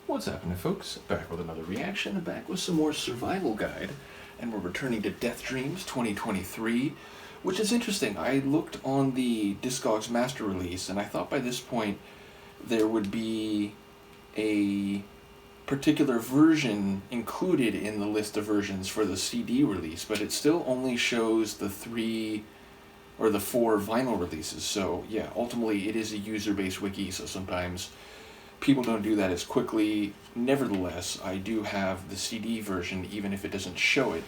What's happening, folks? Back with another reaction, back with some more survival guide, and we're returning to Deathdreams 2023, which is interesting. I looked on the Discogs master release, and I thought by this point there would be a particular version included in the list of versions for the CD release, but it still only shows the 4 vinyl releases. So yeah, ultimately it is a user-based wiki, so sometimes people don't do that as quickly. Nevertheless, I do have the CD version, even if it doesn't show it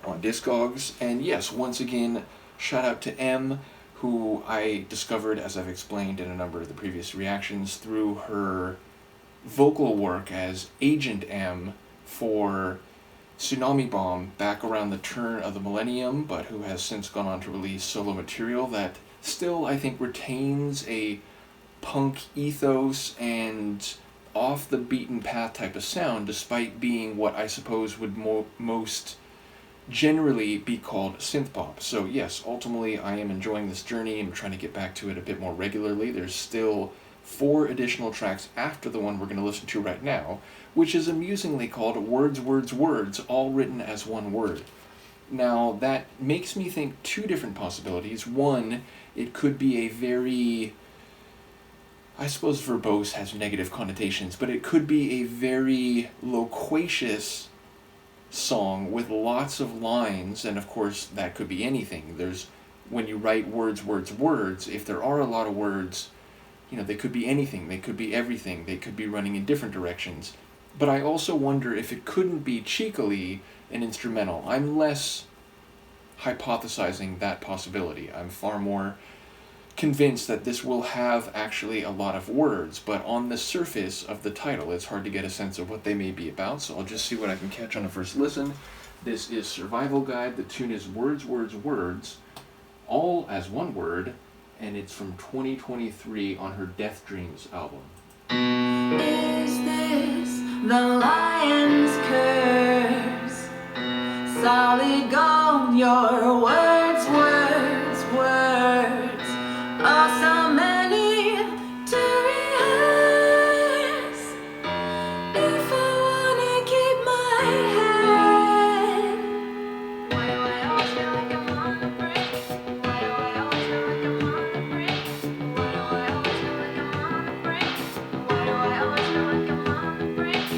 on Discogs. And yes, once again, shout out to M, who I discovered, as I've explained in a number of the previous reactions, through her vocal work as Agent M for Tsunami Bomb back around the turn of the millennium, but who has since gone on to release solo material that still, I think, retains a punk ethos and off the beaten path type of sound, despite being what I suppose would most generally be called synthpop. So yes, ultimately I am enjoying this journey. I'm trying to get back to it a bit more regularly. There's still 4 additional tracks after the one we're going to listen to right now, which is amusingly called Wordswordswords, all written as one word. Now that makes me think 2 different possibilities. One, it could be a very, I suppose verbose has negative connotations, but it could be a very loquacious song with lots of lines, and of course that could be anything. When you write words, if there are a lot of words, they could be anything, they could be everything, they could be running in different directions. But I also wonder if it couldn't be cheekily an instrumental. I'm less hypothesizing that possibility. I'm far more convinced that this will have actually a lot of words, but on the surface of the title it's hard to get a sense of what they may be about, so I'll just see what I can catch on a first listen. This is Survival Guide. The tune is Words, all as one word, and it's from 2023 on her Deathdreams album. Is this the lion's curse? Solid gold, your words, are so many to rehearse. If I wanna keep my head, why do I always feel like I'm on the brink? Why do I always feel like I'm on the brink? Why do I always feel like I'm on the brink? Why do I always feel like I'm on the brink?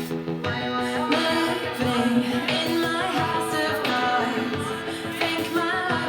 Why do I always living in my house of cards? Think my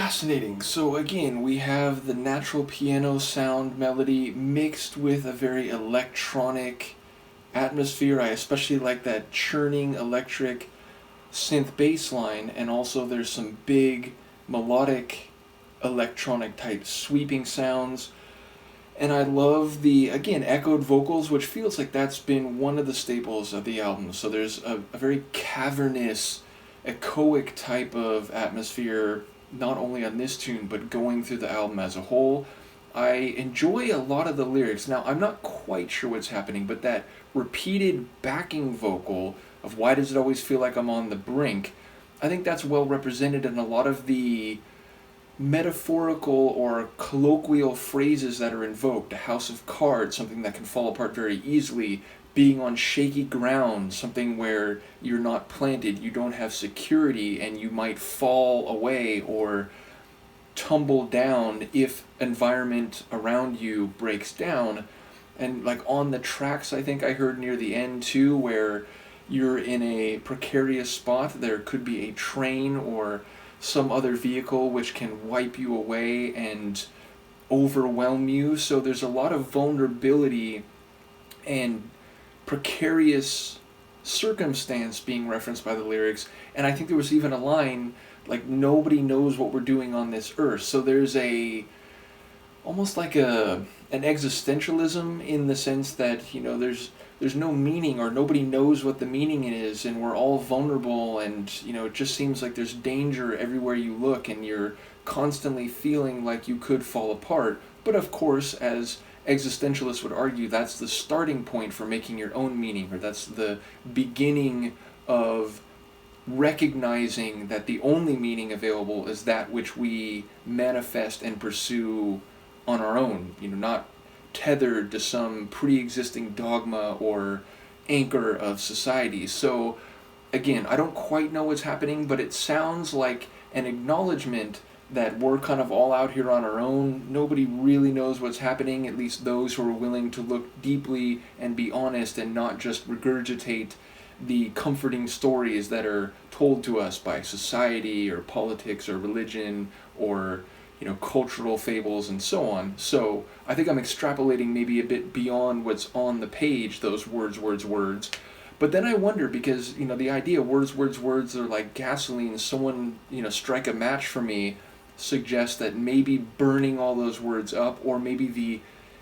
Fascinating. So again, we have the natural piano sound melody mixed with a very electronic atmosphere. I especially like that churning electric synth bass line, and also there's some big melodic electronic type sweeping sounds. And I love the, again, echoed vocals, which feels like that's been one of the staples of the album. So there's a very cavernous, echoic type of atmosphere, not only on this tune, but going through the album as a whole. I enjoy a lot of the lyrics. Now, I'm not quite sure what's happening, but that repeated backing vocal of why does it always feel like I'm on the brink, I think that's well represented in a lot of the metaphorical or colloquial phrases that are invoked. A house of cards, something that can fall apart very easily. Being on shaky ground, something where you're not planted, you don't have security, and you might fall away or tumble down if environment around you breaks down. And like on the tracks, I think I heard near the end too, where you're in a precarious spot, there could be a train or some other vehicle which can wipe you away and overwhelm you. So there's a lot of vulnerability and precarious circumstance being referenced by the lyrics. And I think there was even a line like, nobody knows what we're doing on this earth. So there's a almost like an existentialism, in the sense that, you know, there's no meaning, or nobody knows what the meaning is, and we're all vulnerable, and, you know, it just seems like there's danger everywhere you look, and you're constantly feeling like you could fall apart. But of course, as existentialists would argue, that's the starting point for making your own meaning, or that's the beginning of recognizing that the only meaning available is that which we manifest and pursue on our own, you know, not tethered to some pre-existing dogma or anchor of society. So again, I don't quite know what's happening, but it sounds like an acknowledgement that we're kind of all out here on our own. Nobody really knows what's happening, at least those who are willing to look deeply and be honest and not just regurgitate the comforting stories that are told to us by society or politics or religion or, you know, cultural fables and so on. So I think I'm extrapolating maybe a bit beyond what's on the page, those words. But then I wonder, because, you know, the idea words are like gasoline, someone, you know, strike a match for me, suggests that maybe burning all those words up, or maybe the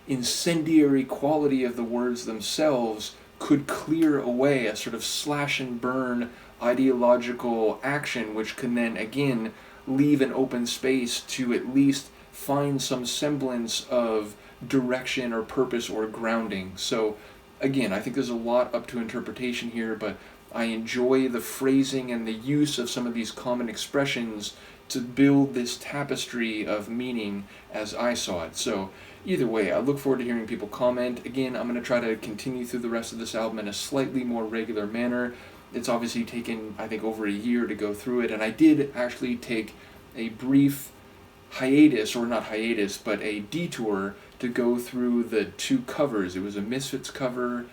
incendiary quality of the words themselves, could clear away a sort of slash and burn ideological action, which can then again leave an open space to at least find some semblance of direction or purpose or grounding. So again, I think there's a lot up to interpretation here, but I enjoy the phrasing and the use of some of these common expressions to build this tapestry of meaning as I saw it. So either way, I look forward to hearing people comment. Again, I'm going to try to continue through the rest of this album in a slightly more regular manner. It's obviously taken, I think, over a year to go through it, and I did actually take a brief hiatus, or not hiatus, but a detour to go through the two covers. It was a Misfits cover,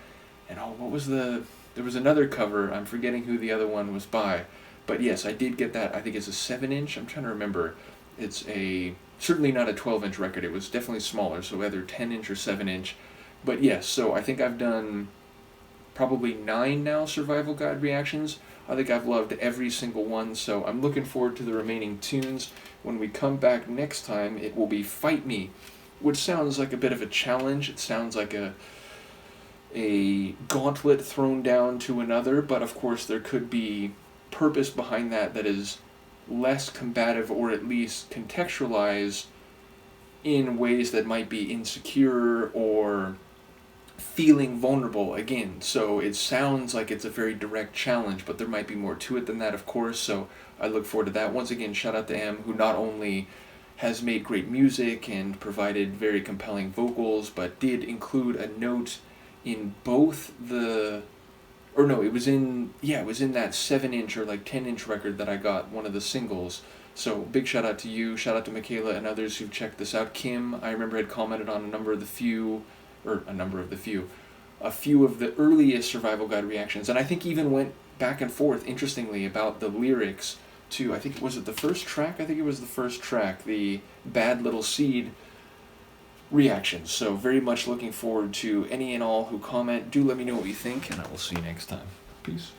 and there was another cover, I'm forgetting who the other one was by. But yes, I did get that. I think it's a 7-inch. I'm trying to remember. It's certainly not a 12-inch record. It was definitely smaller, so either 10-inch or 7-inch. But yes, so I think I've done probably 9 now Survival Guide reactions. I think I've loved every single one, so I'm looking forward to the remaining tunes. When we come back next time, it will be Fight Me, which sounds like a bit of a challenge. It sounds like a gauntlet thrown down to another, but of course there could be purpose behind that is less combative, or at least contextualized in ways that might be insecure or feeling vulnerable again. So it sounds like it's a very direct challenge, but there might be more to it than that, of course. So I look forward to that. Once again, shout out to M, who not only has made great music and provided very compelling vocals, but did include a note in both it was in that 7-inch or like 10-inch record that I got, one of the singles. So big shout out to you, shout out to Michaela and others who've checked this out. Kim, I remember, had commented on a few of the earliest Survival Guide reactions, and I think even went back and forth, interestingly, about the lyrics to, I think, was it the first track? I think it was the first track, the Bad Little Seed reactions. So very much looking forward to any and all who comment. Do let me know what you think, and I will see you next time. Peace.